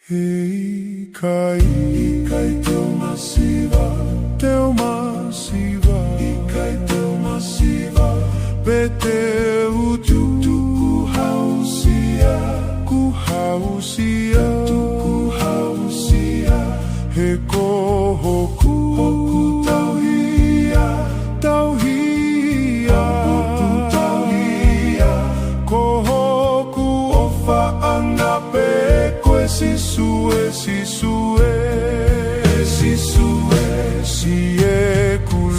Ikai, ikai teu masiva, ikai teu masiva, beteu kuhausia, heko hoku tauhia, kohoku ofa angape koe sisue,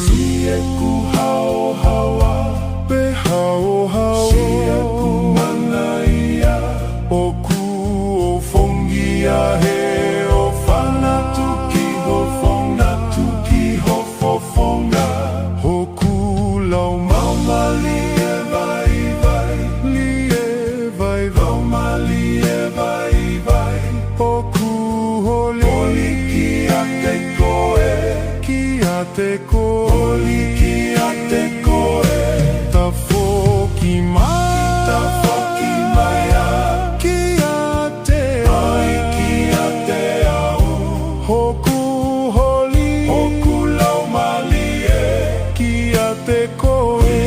sieku hao hawa, pe hao sieku manaia, oku o fongia he o fana tuki ho fofonga, hoku lau mauma lie vai, mauma lie vai, oku holi kia te koe, tafoki maya, kia te au, hoku holi, hoku lau malie, kia te koe,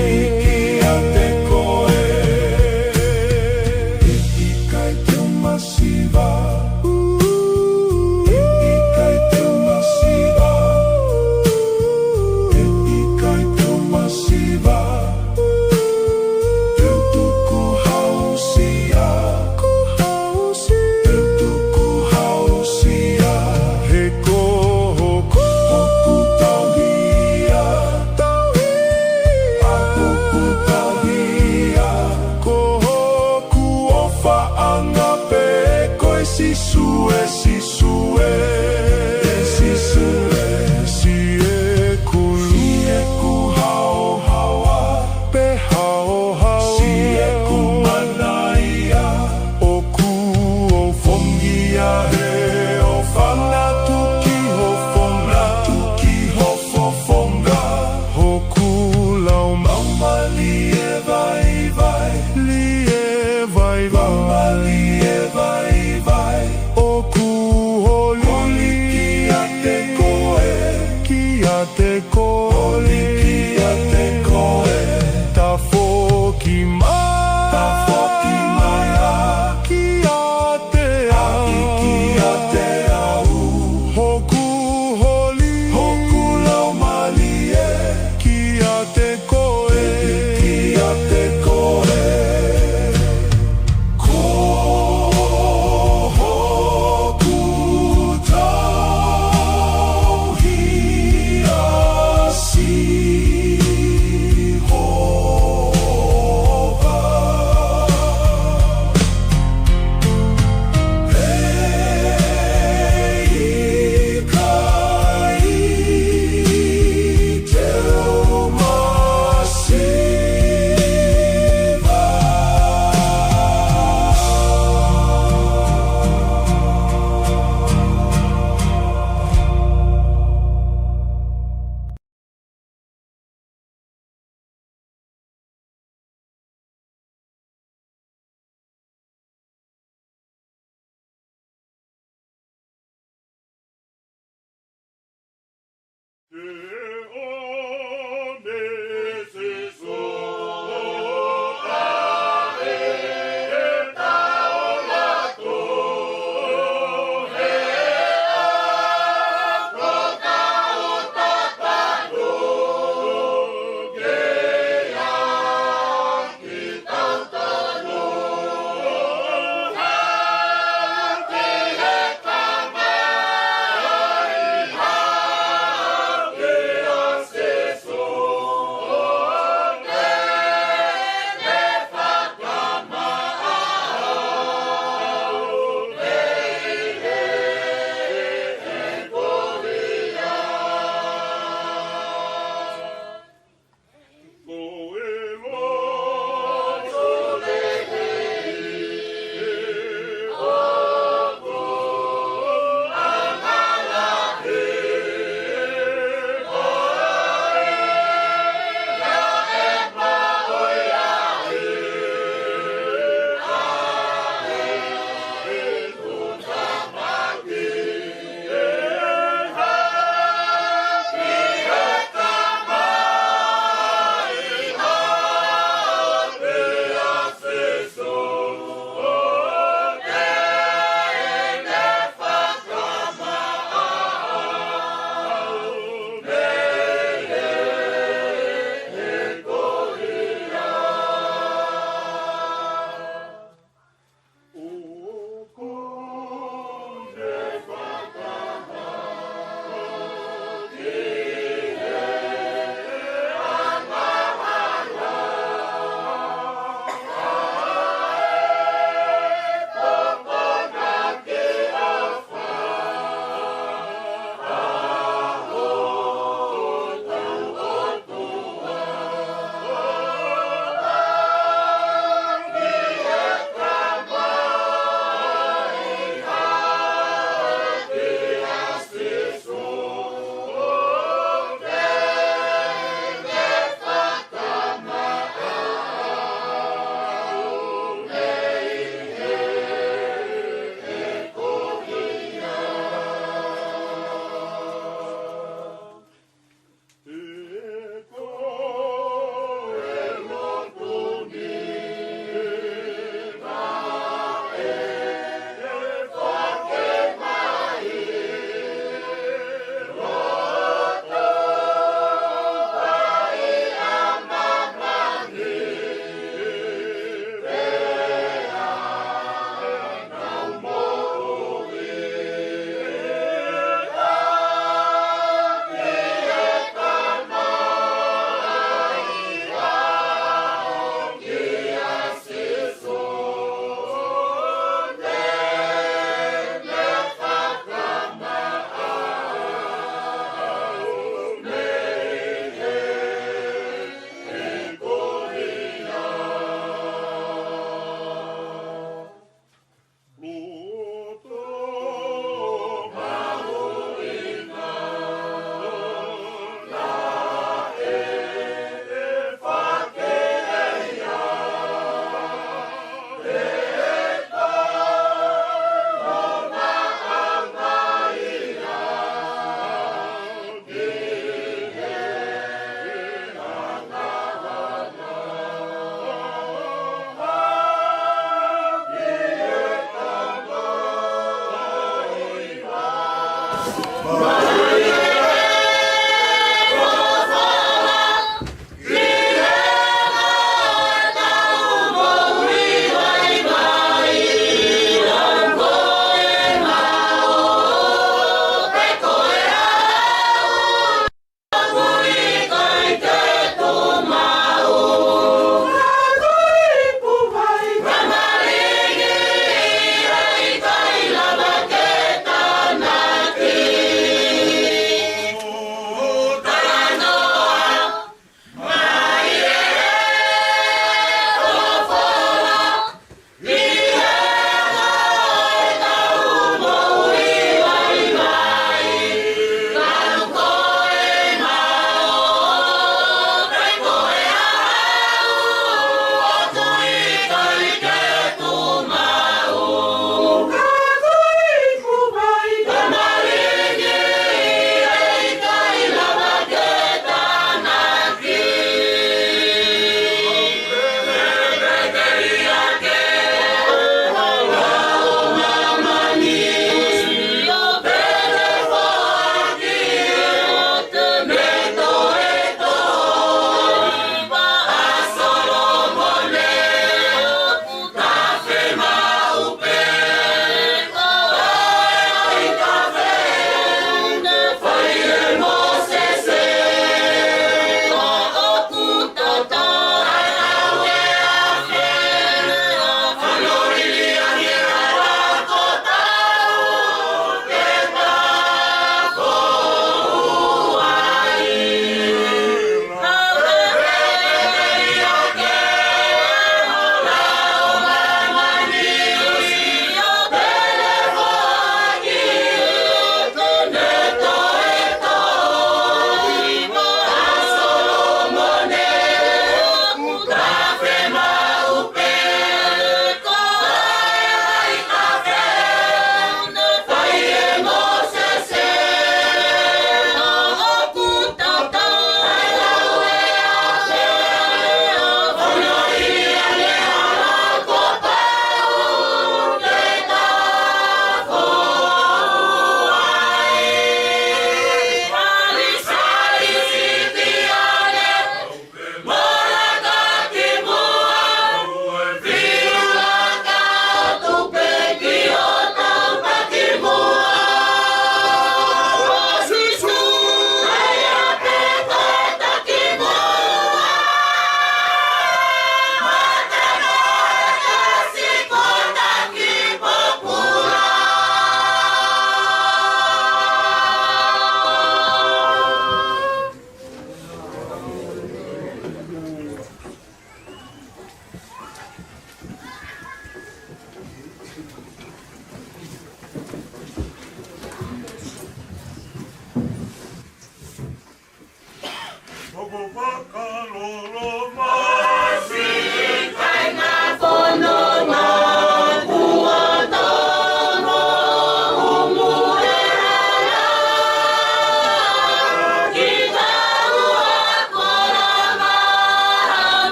ikai teu masiva, ikai teu masiva, teu tuku hausia, heko hoku tauhia, hoku tauhia, kohoku ofa angape koe sisue, sieku hao hawa, pe hao sieku manaia, oku o fongia he o fana tuki ho fofonga, hoku lau mauma lie vai, mauma lie vai, oku holi kia te koe, tafoki maya, kia te au, hoku holi, hoku lau malie, kia te koe, kohoku tauhia Sihova, ikai teu masiva. Stay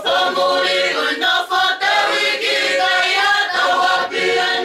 Famuli, no fote wiki, gaya, tawa, pia,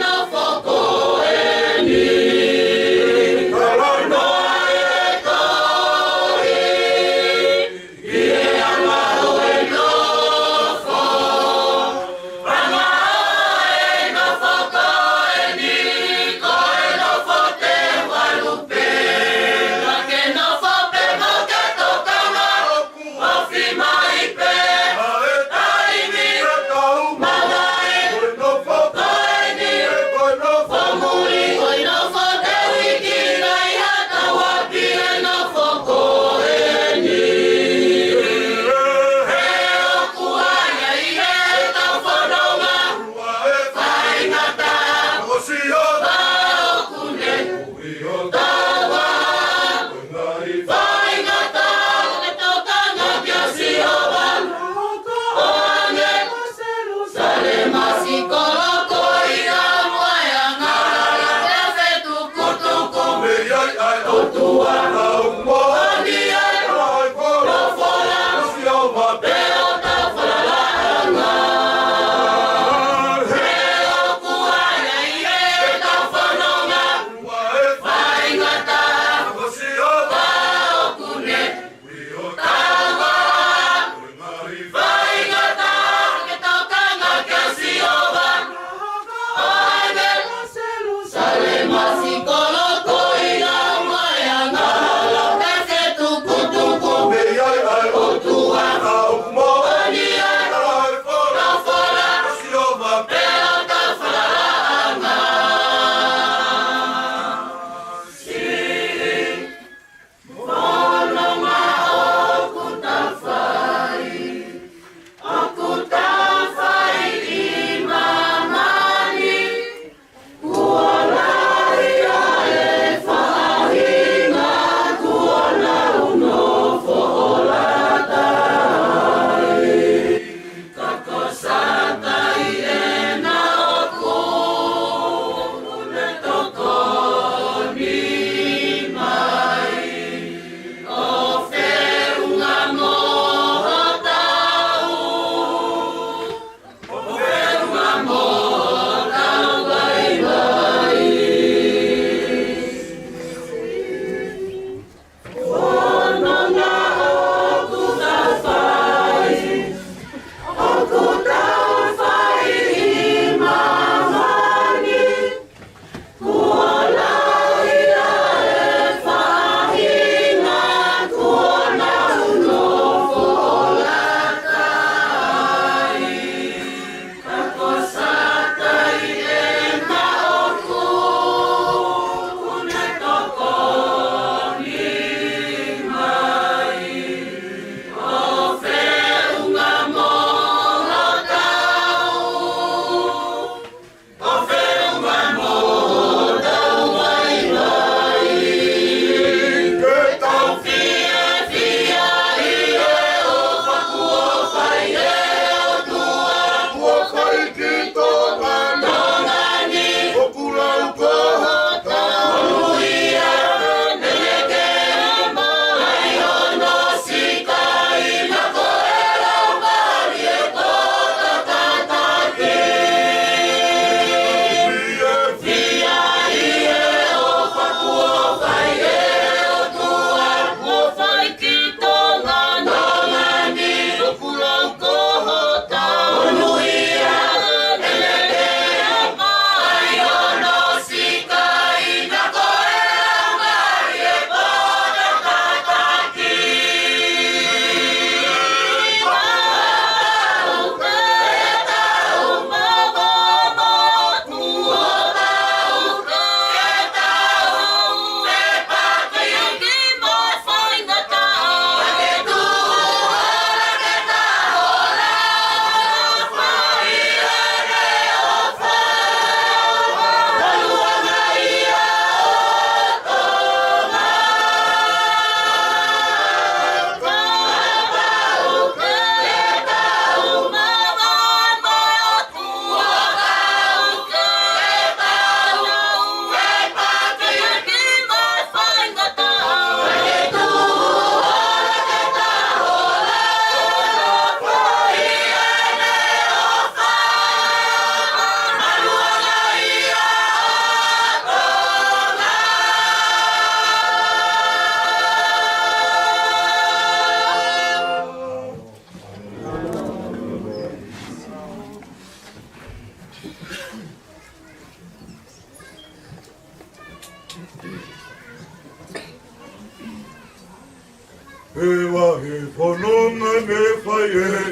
Fononga ne faye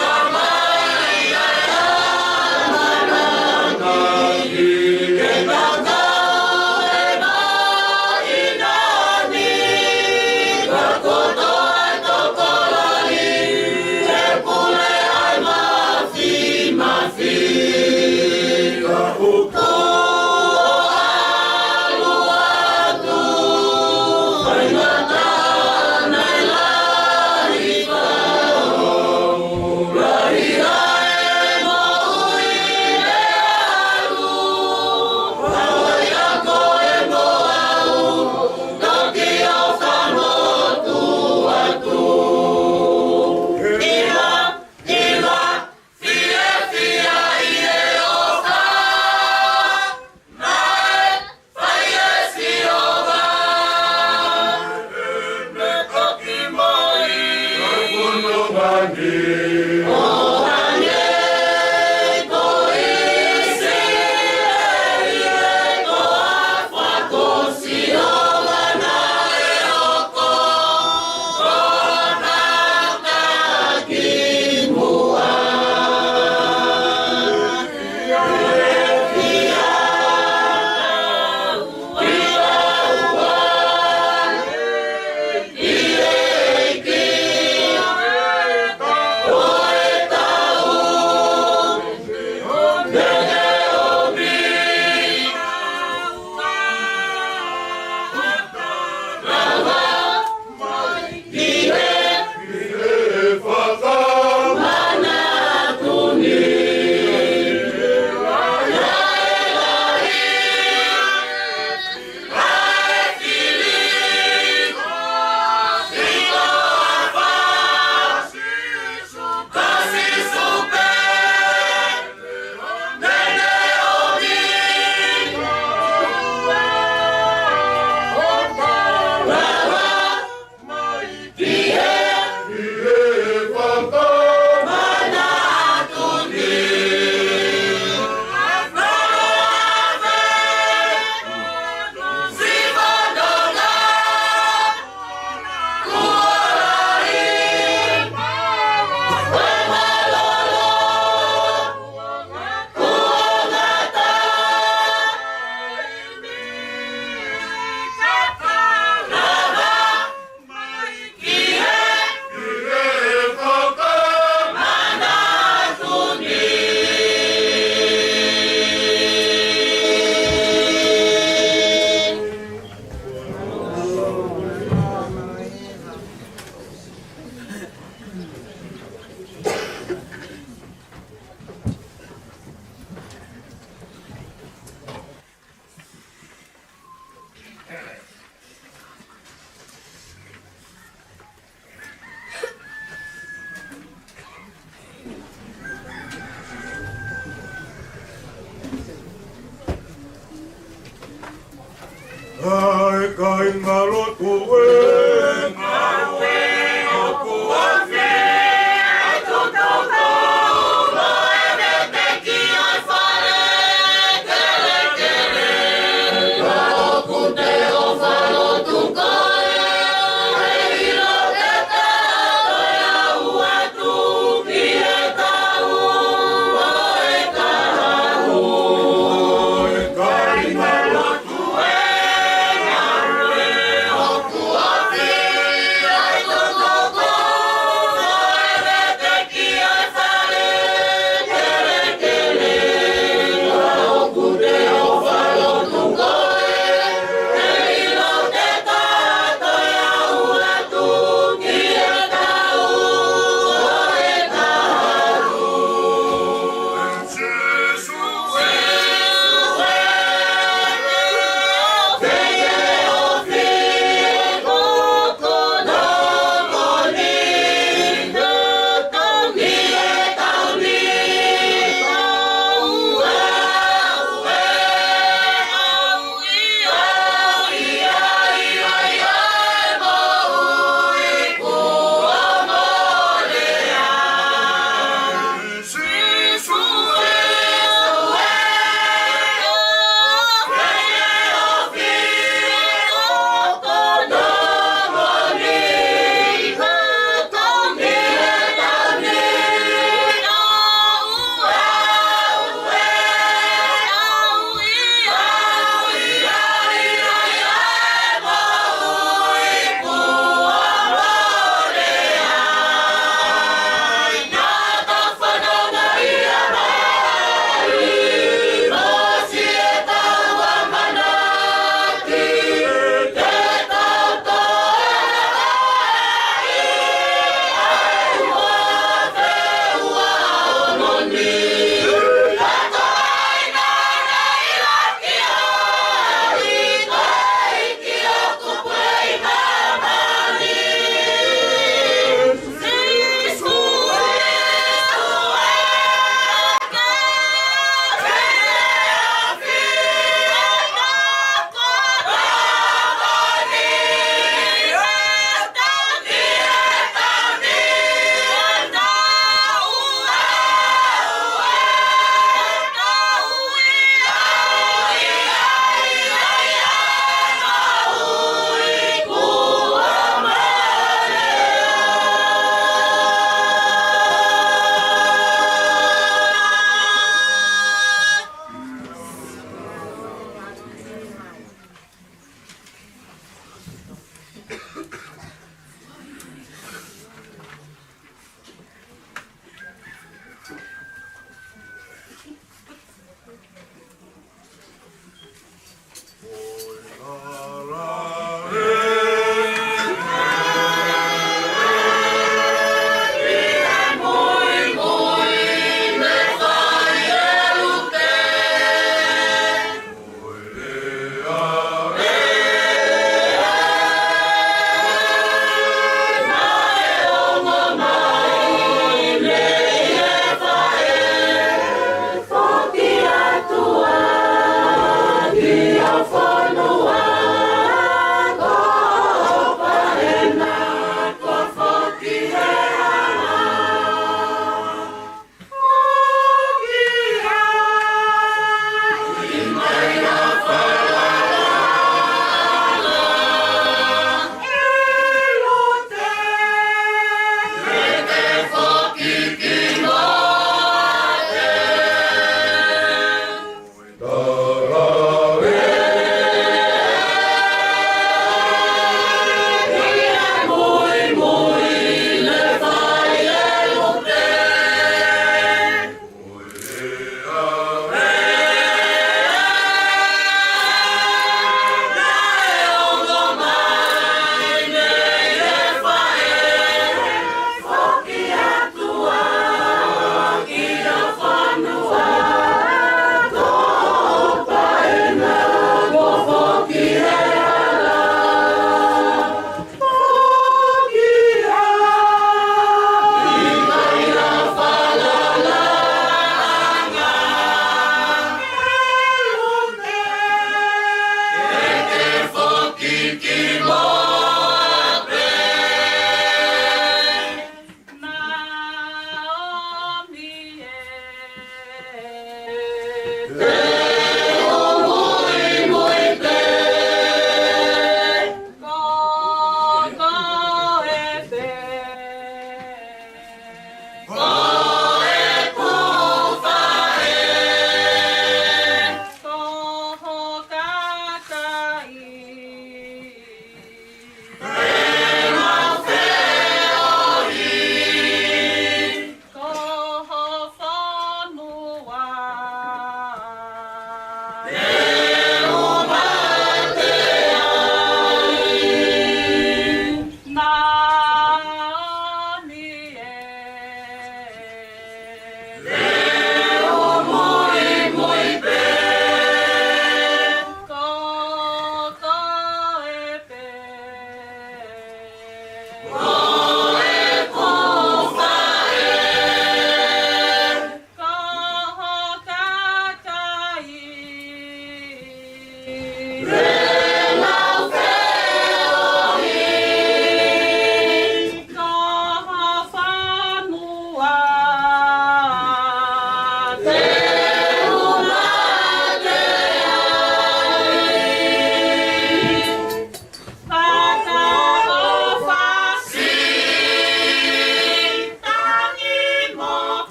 Come on!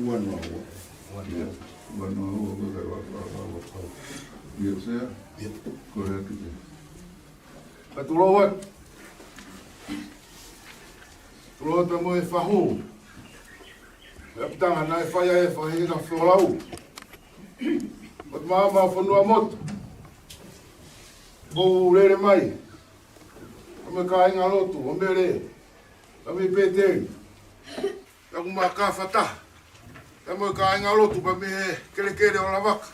One hour. One hour. Yes, sir? Yep. Correct. Patuloat. Tuloat mo e whahu. Eptanga na e whaia e whahi na whiolau. Mat maama whanua motu. Bou lere mai. Ame ka inga lotu, o mere. Ame peteri. Taku maa ka whata. Ame ka inga lotu pa me kere kere o la waka.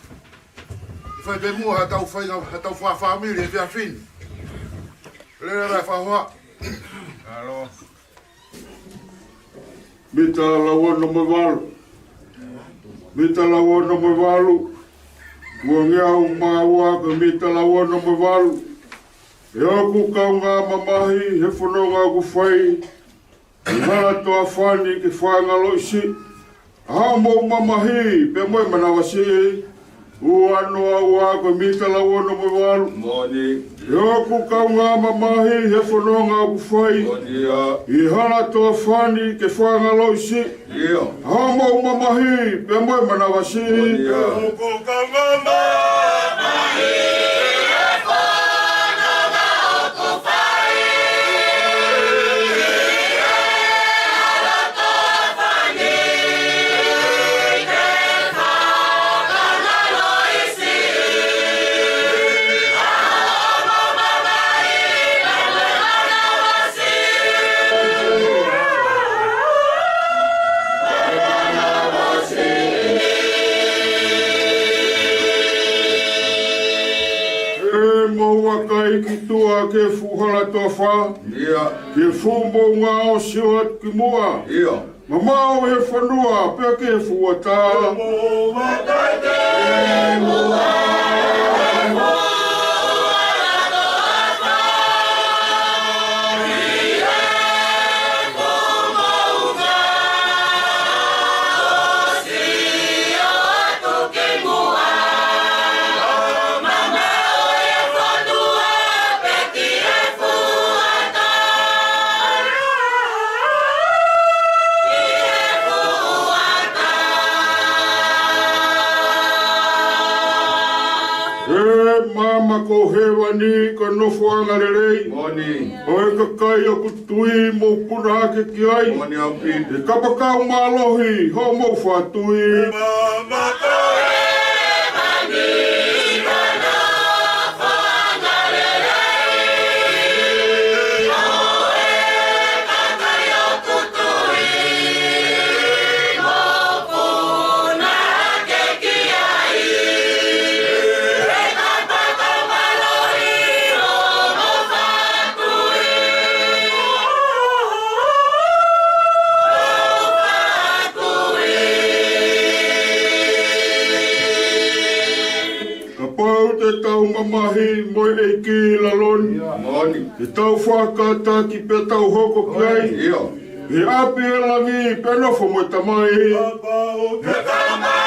I whai pe mua hatau whamiri e whia whini. Lere rai whahoa. Alo. Mita lawa no mawalu. Mita lawa no mawalu. Ua ngea o maua ka mita lawa no mawalu. E aku kaunga mamahi he whanonga ku whai. I hana toa whani ki whaanga loisi. Aha mo mamahi pe moe manawasi. Ua noa ua ka mita lawa no mawalu. Moni. E aku kaunga mamahi he whanonga ku whai. Monia. I hana toa whani ki whaanga loisi. Ia. Aha mo mamahi pe moe manawasi. Monia. Oko ka mama. Kai ki tua ke fuhala toa wha. Ia. Ke fumbo ngā o siwat ki mua. Ia. Mamao he whanua, pia ke fuata. Mo matai te mua. Mama ko hewani ka nofo angarelei. Moni. Oe ka kai aku tui mo puna hake ki ai. Moni au pin. E kapakau malohi, ho mo whatui. Mama ko hewani ka nofo angarelei. Oe ka kai aku tui mo puna hake ki ai. Pau te tau mamahi mo e ki laloni. Moni. Te tau whakata ki pe tau hoko ki ai. Ia. He api e langi pe nofo mo tamai. Papa o te tamai.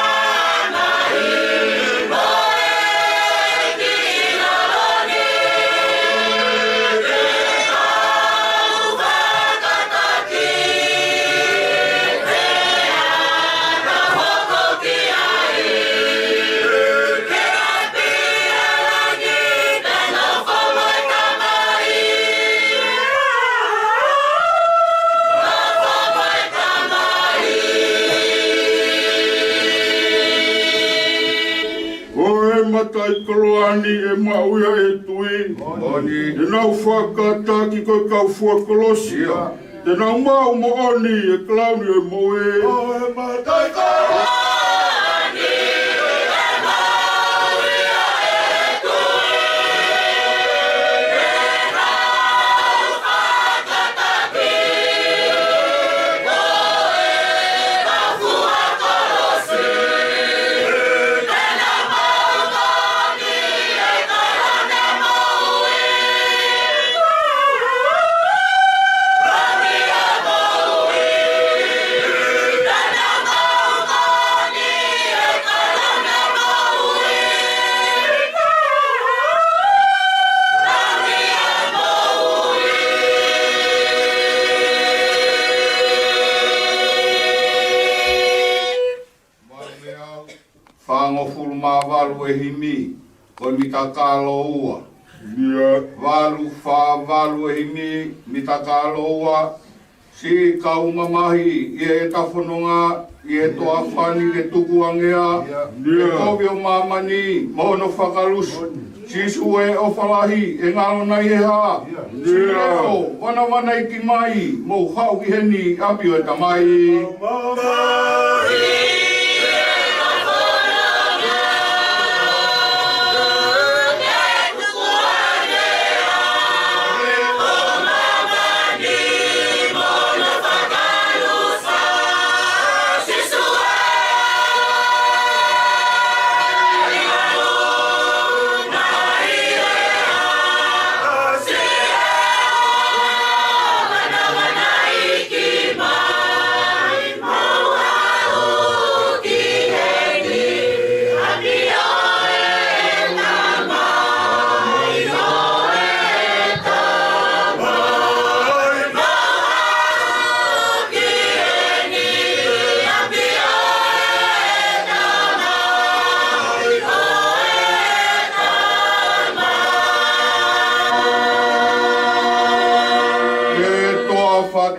Matai koloani e mauia e tui. Moni. Te nau whakata ki koe kau fuakolosi. Ia. Te nau mau mo oni e klauni e moe. Oe matai koloani. Mama, mawalu e himi, ko mitakalo ua. Ia. Walu whawalu e himi, mitakalo ua. Si kaunga mahi, ia e tawhanonga, ia e toa whani ke tuku angea. E kovi o mamani, mono whakalusu. Si sue o whalahi, e ngalo nai e ha. Si leo, wana i ki mai, mo hau ki heni, api o e tamai.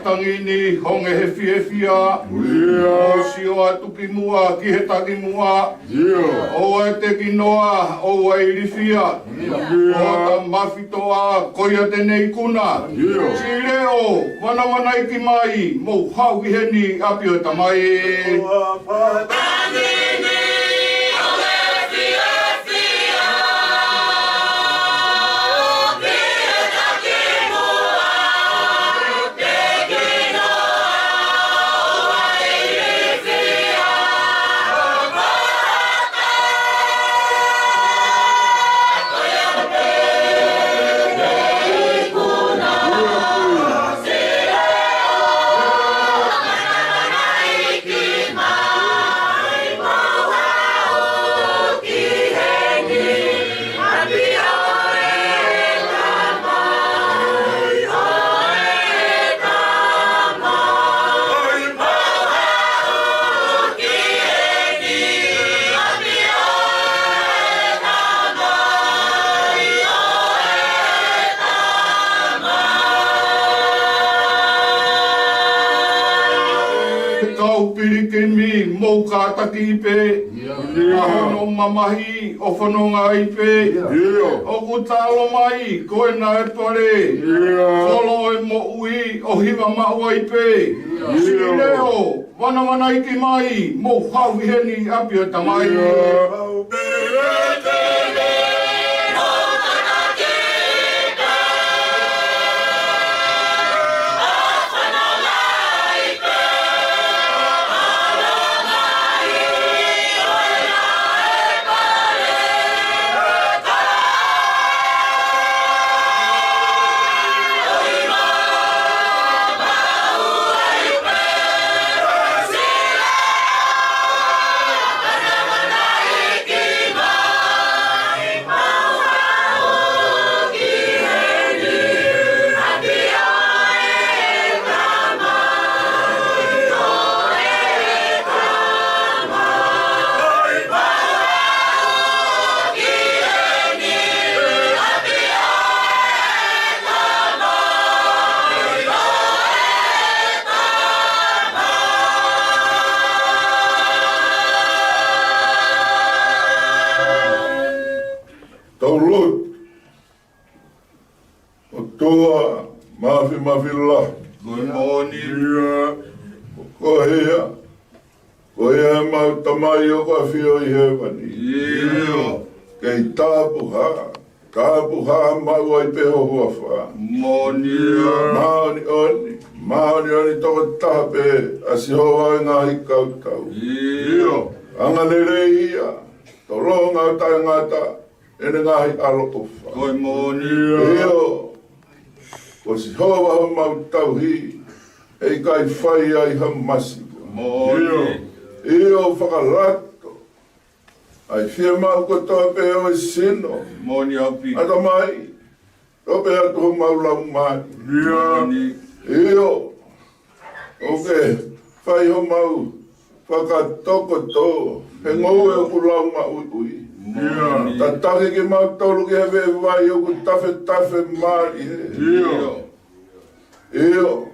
Tangini honge he fia o sio atu ki mua ki he taki mua o e te ki noa o e irifia o ta mawhitoa koia tenei kuna si leo wana i ki mai mo hau ki heni api o tamai kau pirike mi mou ka taki ipe ahono mamahi o whanonga ipe o kutalo mai koe na e pare kolo e mo ui o hiwa maua ipe si leo wana i ki mai mo hau i heni api o tamai Toa mawhila Good morning. ia ko hea mau tamai o ka whio i hewani kei tāpuha mau ai peho huawha Morning. maoni oni toko tape asi hoa i ngā hi kautau anga nere ia tolo ngā tai ngata ene ngā hi alo uwha Good morning. Ko si hoa ho mau tau hi, e kai whai ai ha masiko. Morning. Io whakalato. Ai whia mau ko toa pe o i sino. Morning, Api. Ata mai, to pe atu ho mau lau mai. Morning. Io, oke, whai ho mau whakatoko tō. He ngau e kulau ma ui. Ta take ke mau tolu ke hewe vai o ku tafe mari he. Io.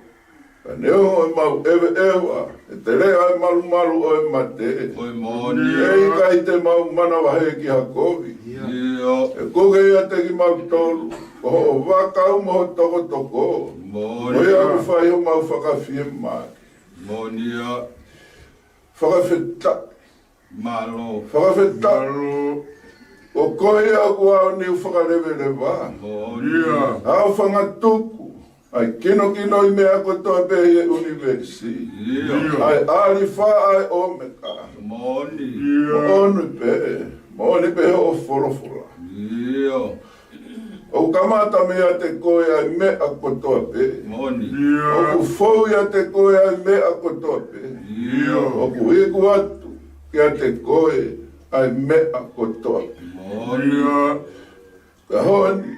Neo e mau ewe ewa. E te rea e malu o e mate. Ei kai te mau mana wahe ki hakovi. E koke ia te ki mau tolu. Ko ho wakau mo toko. Oi aku whai ho mau whakawhie mari. Whakawheta. Whakawheta. O koe aku au ni whakarewerewa. Au whangatuku. Ai kino i mea kotoa pehi e universi. Ai alifa ai omeka. Mooni pehe o whorofora. O kamata mea te koe ai mea kotoa pehi. O ku fou ia te koe ai mea kotoa pehi. O ku iku atu kia te koe ai mea kotoa pehi. Ka honi,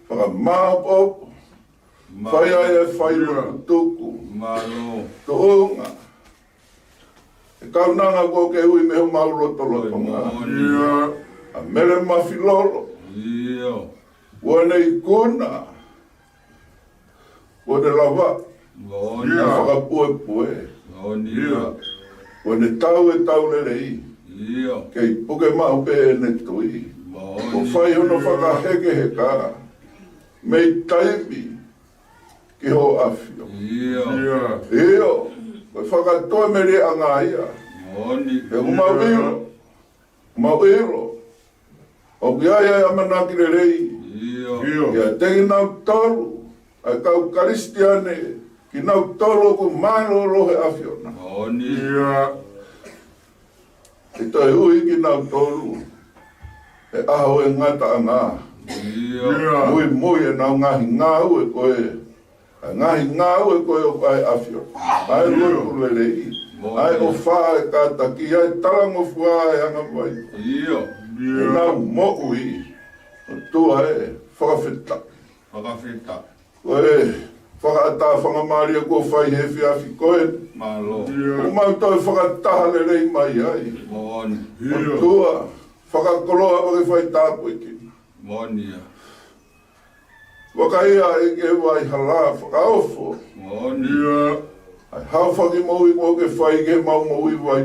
whakamahopopo. Whai ai e whai tuku. Toonga. E kaunanga ko ke hui me ho maulotonga. A mere mawhilolo. Wane i kuna. Wane lava. Whakapue. Wane tau e tau lerei. Kei puke mahu pe e ne tui. Ko whai hono whakaheke he ka. Mei taimi. Ki ho afio. Io. Koe whakatoe me rea anga ia. E umawiro. O ki aia amanaki le rei. Ia tegi nau tolu. Ai kau karistiane. Ki nau tolu ku mano lohe afiona. E toi hui ki nau tolu. E aho e ngata anga. Mui e nau ngahi ngau e koe. Ngahi ngau e koe o kai afio. Ai loi kulelei. Ai o whaa e kātaki. Ai talango fua e anga vai. E nau mo'ui. O tua e whakawheta. Koe whakaata whangamaria kua whai he whiawhi koe. O mau toi whakataha le rei mai ai. O tua whakakoloa wake whai tāpu iki. Wakaia e ke wai hala whakaofo. Ai hawhaki maui mo ke whai ke mau maui wai.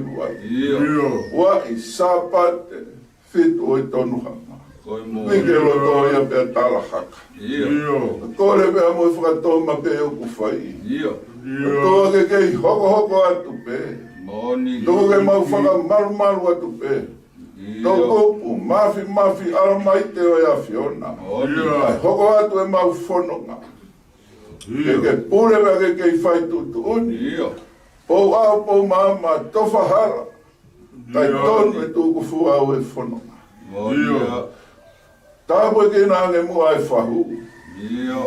Wa i sāpate whitu o i tonu hama. Nike loto ia pia tala haka. Kore pia mo i whakatau ma pe o ku whai. Toa ke kei hoko atu pe. Toko ke mau whakamaru atu pe. Toko mafi aramai te o ia fiona. Ai hoko atu e mau whanonga. Ke pure mea ke kei whai tutu uni. Pou au pou mama tofa hara. Kai tonu e tuku fua au e whanonga. Tāpu e ke nānge mua e whahu.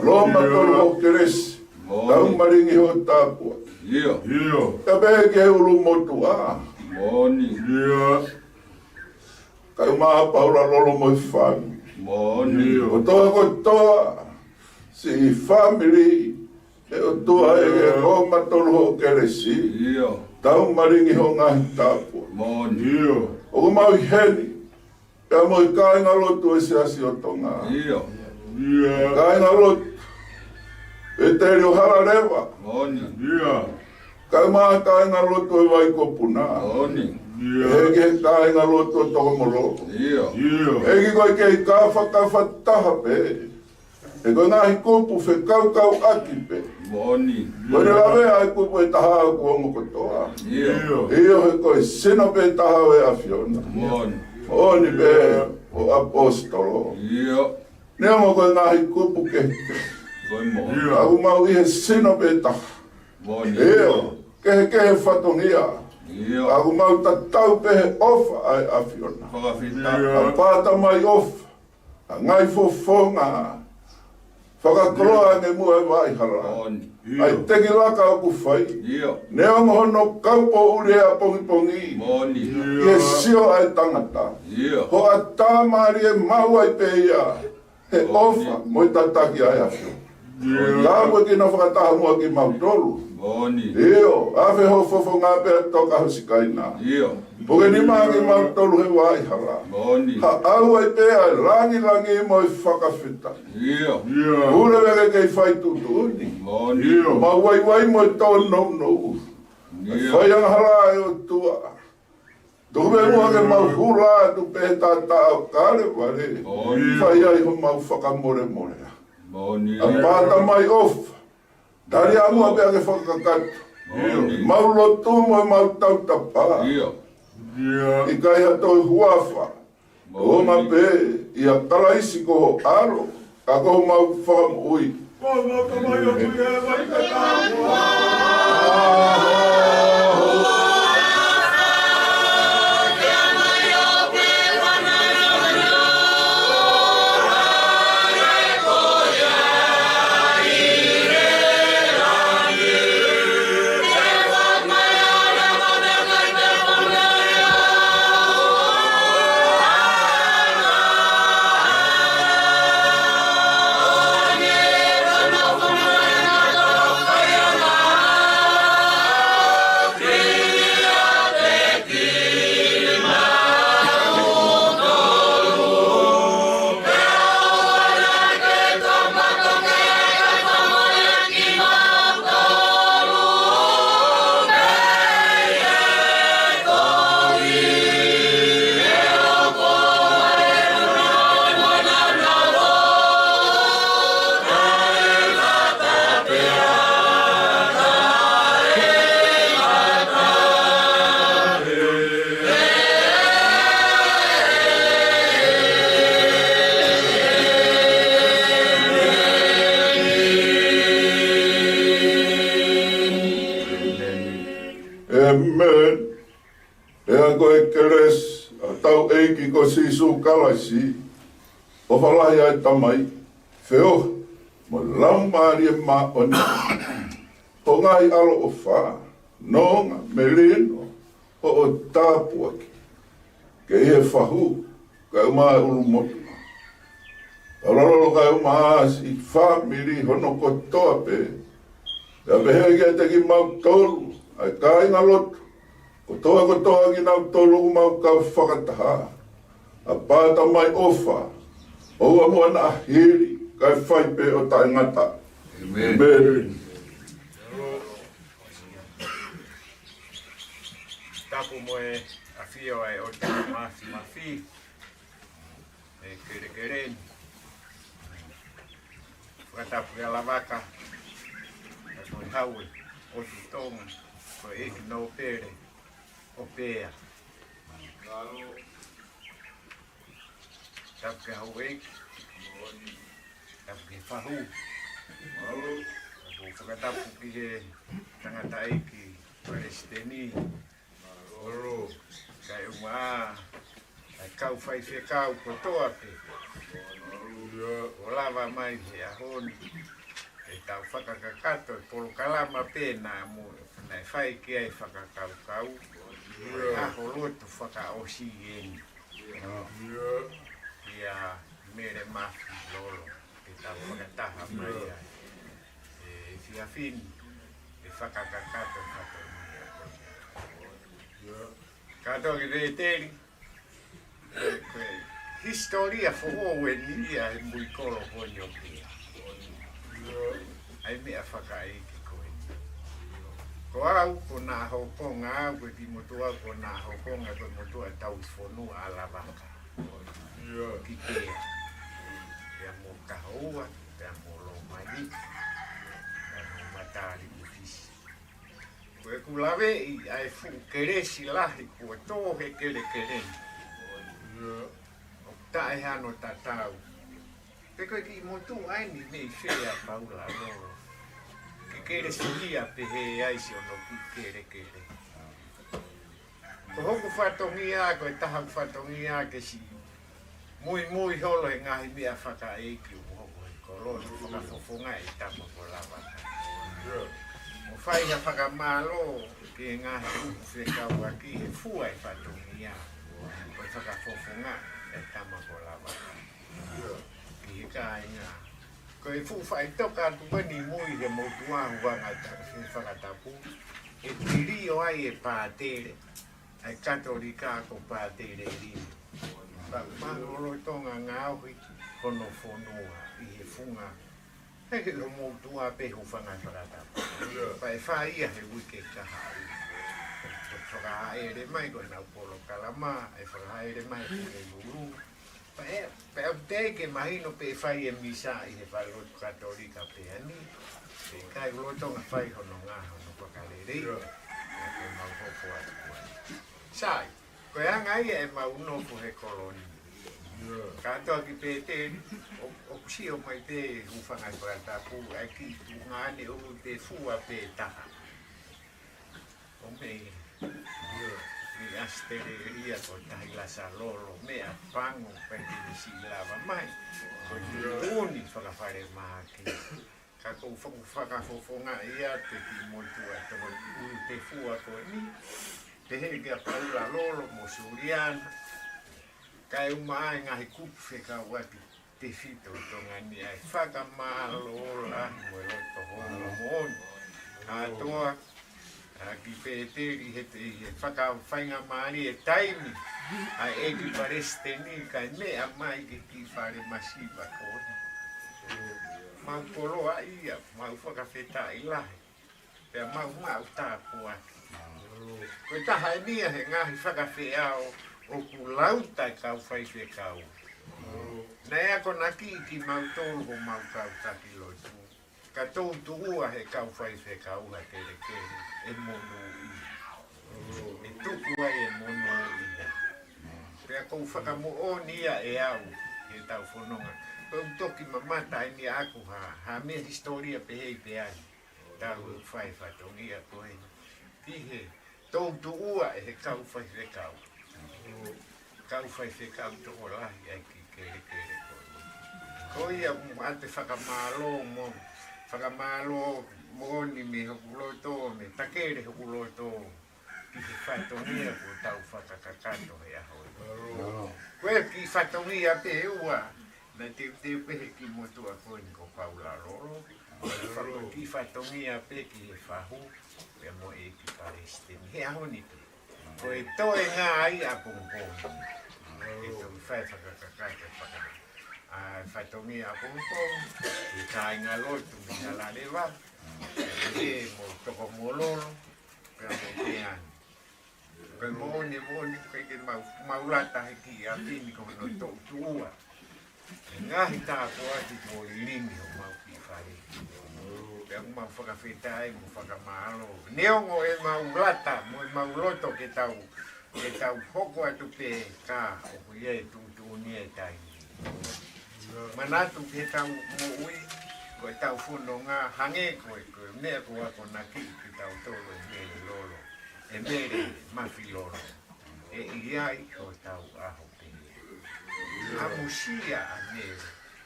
Loma tolu o keresi. Tau maringi ho tāpua. Ka behe ke ulu motu a. Kai maha paula lolo mo i whami. O toa ko toa. Si i family. E o toa e roma tolu ho keresi. Tau maringi ho ngahi tāpua. O ko mau i heni. Pea mo i kāinga lotu e se asi o tonga. Kāinga lotu. E te reo hara rewa. Kai maha kāinga lotu e vai kopuna. Ege kāinga lotu e toko moroko. Ege koe kei ka whakawhataha pe. E koe ngahi kupu whe kau aki pe. Koe ne lawe ai kupu e taha au kuongo kotoa. Iyo he koe sino pe taha e afiona. Oni pe o apostolo. Nea mo koe ngahi kupu keke. Aku mau ihe sino pe taha. Iyo, kehe whatongia. Aku mau tatau pehe ofa ai afiona. A pāta mai ofa. A ngai fofonga. Whakakroa ne mua e vai hara. Ai teki laka o ku whai. Nea mohono kaupo ure a pongi. Ie sio ai tangata. Ho a tāmari e mau ai peia. He ofa moi tataki ai afio. Tāpu e kina whakataha mua ki mau tolu. Iyo, awhi ho fofo ngā pēr toka hosikaina. Poke ni maangi mautolu he wai hala. Boni. Ha au ai pea langi mo i whakawhita. Ia. Ure wege kei whai tutuni. Boni. Ma wai mo i tau no. Whai ang hala e o tua. Tume mua ke mau hula tu pe tata au kare wale. Whai ai ho mau whakamore more. Boni. A pata mai off. Dari amua pea ke whakakatu. Mau lotu mo i mau tau tapa. I kai hatoi huafa. O ma pe i a kalaisi ko ho aro. Ka ko mau whakam ui. Ko mau kamai o kui e mai te tāpua. Amen. Ea koe keres a tau eiki ko sisu kalaisi. O whalahi ai tamai. Whio, mo laumari e ma oni. O ngai alo o wha. Nonga, melino, o tāpuaki. Ke he whahu, kai umai ulu motu. Alolo kai umaasi, whamiri hono kotoa pe. Ea behege te ki mau tolu. Ai kai ngā lotu, kotoa ki nau tolu mau kau whakataha. A pāta mai ofa, oua mua na hiri, kai whai pe o tai ngata. Amen. Tapu moe a fio ai o te mafi, e kere. Whakatapu ia lavaka, a toi haue, o tu tonga. Ko eki no pere, o pea. Tapu ke hau eki, tapu ke whahu. Tapu whakatapu ki he tangata eki, Palestini. Kai unga, ai kau whai whekau kotoa pe. O lava mai he ahoni. E tau whakakakato, polo kalama pēnā mo. Nai whai ki ai whakakau. Aho lotu whakaosi eni. Ia mere mafi lolo. E tau whakataha mai ai. E whiawhini. E whakakakato kato mai. Kato ki re teri. Historia whohoe ni ia e mui koro honyo kia. Ai mea whakaiki koe. Ko au, ko nā hokonga au, koe ti motua, ko nā hokonga, koe motua tau whonua ala waka. Ki kea. Pea mō kahoua, pea mō lo mani, pea mō matari ufisi. Koe kulawe i ai fu keresi lahi, kua tohe kere kereni. O tae hano tatau. Pe koe ki motu aini nei whea paula loro. Ke kere sikia pe he aisi ono ki kere. Ko hoku whatongi a, koe taha whatongi a ke si mui holo e ngahi mea whaka eiki u hoku e koloni whakafofonga e tamo ko lava. O whaiha whakamalo ke ngahi uku whekau aki he fua e whatongi a. Koe whakafofonga e tamo ko lava. Ki ka inga. Ko e fu fai toka tu wani mui he motua wanga whakatapu. E tiri o ai e pātere. ai katolika ko pātere ri. Mahoro tonga ngāwi kono whonua I he whunga. Hei lo mōtua pe ho whanga wharata. Pai whaia he wike kahau. Whakahaere mai koe nau polo kalama, e whakahaere mai koe lulu. Pai au teke mahino pe whai e misa I he whairotu katolika pe ani. Pe kai lotonga whai hono ngā hono whakarerei. Koe mau hopo atu koe. Sai, koe angai e mau nofu he koloni. Katoa ki pēteri, o kusio mai te uwhangai whakatapu, ai ki tu ngāne o te fua pē taha. O mei, ni astere ria ko tahi lasa lolo, mea pango pēti nisi lava mai, ko ni uni whakawhare maha ki. Ka kou whakafofonga ia te ki motua, te fua ko ni, te hege a paula lolo mo suriana, kai umai ngahi kupu ka wati te fito tonga ni ai whaka mālola mo e loto hono mooni. Atoa, ki pēteri he whaka whainga maari e taimi, ai e ki pareste ni kai mea mai ki whare masiva kona. Mau koloa ia, mau whakawheta I lahi, pia mau tāpu aki. Koe taha e nia he ngahi whakawheao, o ku lauta kau whai whe kau. Nei ako naki ki mau tolu ho mau kau taki lotu. Ka tōu tuua he kau whai whe kau ha kere kere, e mono I. E tuku ai e mono I. Pea kou whakamu o nia e au, he tau whanonga. Pau toki mamata ni aku ha mea historia pehei peani. Tau whai whatongia koe. Tihe, tōu tuua e he kau whai whe kau. Kau whai whekau toko lahi ai ki kere koe. Ko ia ate whakamālo mōni me hokuloto, me takere hokuloto, ki he whatongia ko tau whakakakato he ahoi. Koe ki whatongia pe ua, na te pehe ki motua koe ni ko paula loro, ki whatongia pe ki he whahu, pe mo e ki paresteni, he ahoni pe. Koe toe ngā ai a pongpong. E tō whai whakakakaka whakana. Whaitongi a pongpong, e kai ngā lotu mi ngā la rewa, e mo toko mololo, pia mo peani. Koe mōne, koe ke maulata he ki a pini ko no tō tuua. E ngahi tāko ati ko ilingi ho mau ki whare. Pea mau whakawhetai, mo whakamālo. Neongo e maulata, mo e mauloto ke tau hoko atu pe ka, o ia e tūtu ni e tai. Manatu ke tau mo ui, ko e tau whono ngā hange koe, mea ko ako naki ki tau tolo e mere lolo, e mere mafi lolo. E iai ko tau aho pe. Amusia a mere,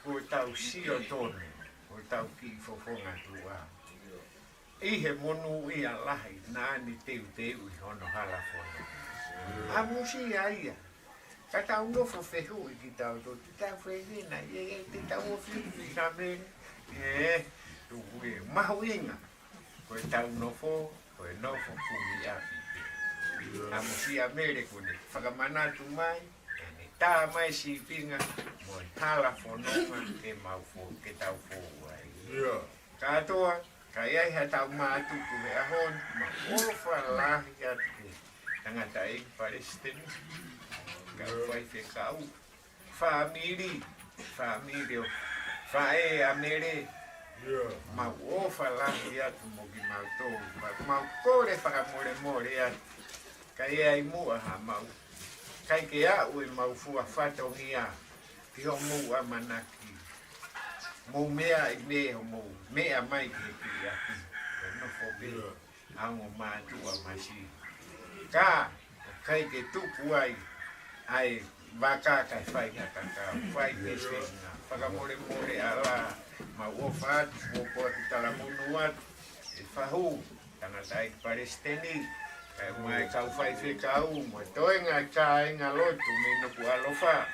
ko tau sio tonu. O tau ki fofonga tua. I he monu I a lahi, nāni teu I hono hala fono. A musi a ia. Ka tau nofo whehu I ki tau to, ti tau whewina, ti tau o whiwhi ka me. Tu ue, mahu inga. Koe tau nofo, koe nofo kumi api. A musi a mere kone, whakamanatu mai, tā mai si pinga, mo hala whanonga ke mau fō, ke tau fō ai. Katoa, ka iai ha tau mātuku he ahon, ma ofa lahi atu ke tangata e Palestine. Ka whai whekau, whamiri o, whae a mere, ma ofa lahi atu mo ki mau tō, mau kore whakamore atu, ka iai mua ha mau. Kai ke au e mau fua whatongia, ki ho mua manaki. Mou mea I me ho mou, mea mai ki aki. Ko no fobe, ango mātua masi. Ka, kai ke tuku ai waka kai whai kakaka, whai pesenga. Whakamore ala, ma uofa atu, uofa ki talamunu atu, e whahu, tangata I Palestini. Kai mai kau whai whekau, mo toi ngā kāi ngā lotu, me no ku alofa.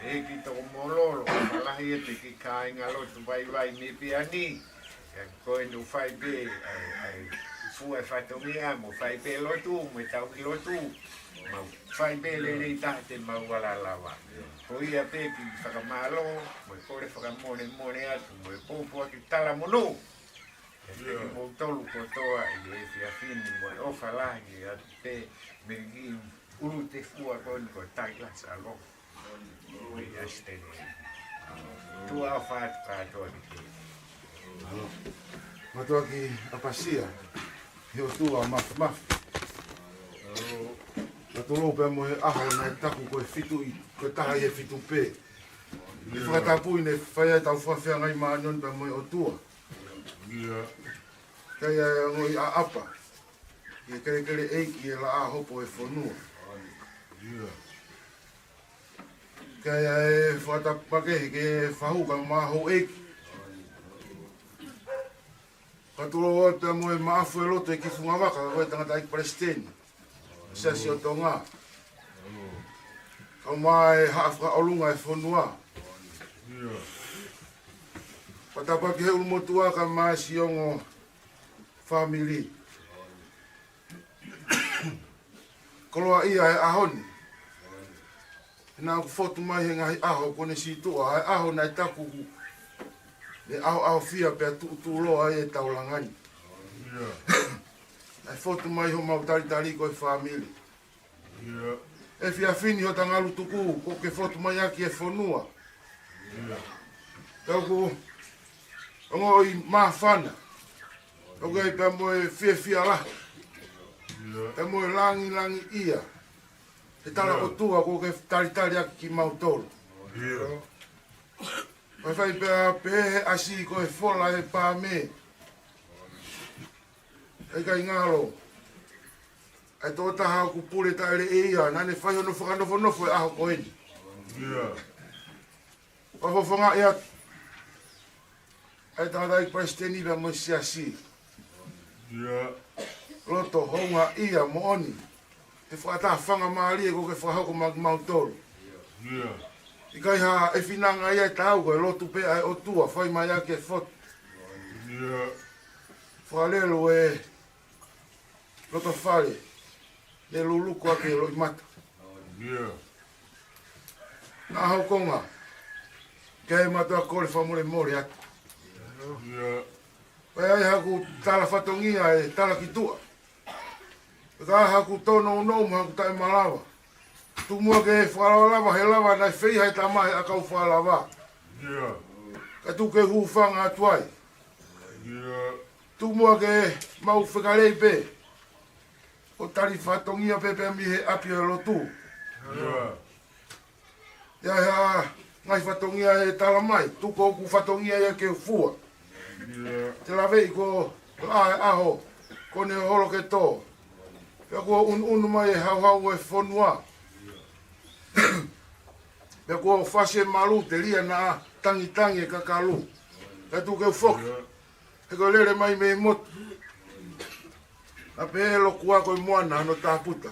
E ki toko mololo, malahi e te ki kāi ngā lotu, vai me peani. Koe no whai pe, ai fua e whatongia, mo whai pe lotu, mo tau ki lotu. Fai bele le tate mawala lava. Ko ia pepi whakamalo, mo e kore whakamone mone atu, mo e pōpua ki tala mono. E peki mo tolu kotoa i e whiawhini, mo e ofa lahi atu te me gi uru te fua koni ko taila sa lo. Mo i astene. Tua au whaatu kātoa ni te. Matua ki apasia, heo tua maf. Na tolo pe mo e aho na e taku koe fitu i, koe taha i e fitu pē. I whakatapu i ne whaia tau whawhia ngai mānion pe mo e o tua. Kei e ngoi a apa, i e kere eiki e la a hopo e whanua. Kei e whakatapakehi ke e whahuka maho eiki. Ka tolo o te mo e maafu e loto e ki whungawaka, koe tangata i Palestine. Sesi o tonga. Kau mai hafka olunga e whanua. Patapa ki he umotua ka mai siongo family. Koloa ia e ahoni. Nā ku fotu mai he ngahi aho kone si tua. Ai aho nai taku ku. Ne aho fia pia tu loa e taulangani. E fotu mai ho mau tari koe family. E whiawhini ho tangalu tuku, ko ke fotu mai aki e whanua. Tau ku, ongo i mawhana. Tau ke pe mo e whiawhia la. Pe mo e langi ia. E tala o tua ko ke tari aki ki mau tolu. Pai whai pe asi ko e whola e pā me. E kai ngalo. E tō taha ku pule ta ere e ia, nane whai ono whakanofo e aho koeni. Whawhonga ea, e tangata i Palestini la mo siasi. Loto honga ia mo oni. Te whakata whanga maari e ko ke whahako mautoro. I kai ha e whinanga ia e tau ko e lotu pe ai o tua, whai mai ake e whotu. Whalelo e loto whare. Le luluku ake loi mata. Nā hau konga. Kei matua kore whamore atu. Pai ai haku tala whatongia e tala ki tua. Ka haku tono unomu haku tai malawa. Tumua ke whalawa he lawa nai whei hai tamahe a kau whalawa. Ka tu ke hufanga atuai. Tumua ke mau whekarei pe. O tari whatongia pepe mi he api e lotu. Ia hea ngai whatongia e tala mai. Tuko ku whatongia e ke fua. Te lawei ko ae aho. Kone holo ke tō. Pea kua unu mai e hau e whanua. Pea kua whase malu te lia na tangi e kakalu. Pea tu ke whoki. E ko lere mai me motu. A pe e lo kua koe moana no tā puta.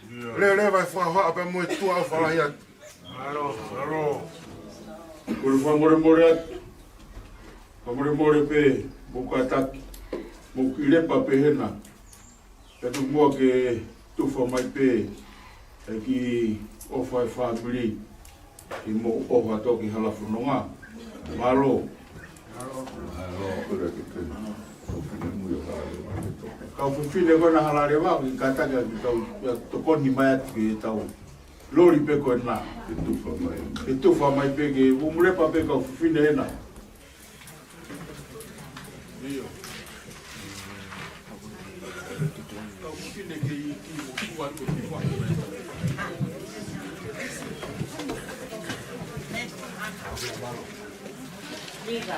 Lere vai whahoa pe moe tua au whalahi atu. Aro. Kore whamore atu. Whamore pe moka taki. Moki lepa pe hena. Pe tu mua ke tuwha mai pe. E ki ofa e whamiri. Ki mo ofa toki halafunonga. Malo. Kau whiwhine koe na halare wau, i ka taka ki tau tokoni mai atu ki tau lori pe koe nā. E tuwha mai pe ke umurepa pe kau whiwhine ena. Kau whiwhine ke i mo atu ki wai. Wasita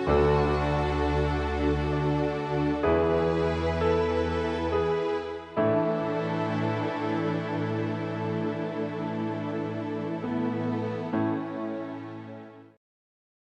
Ia.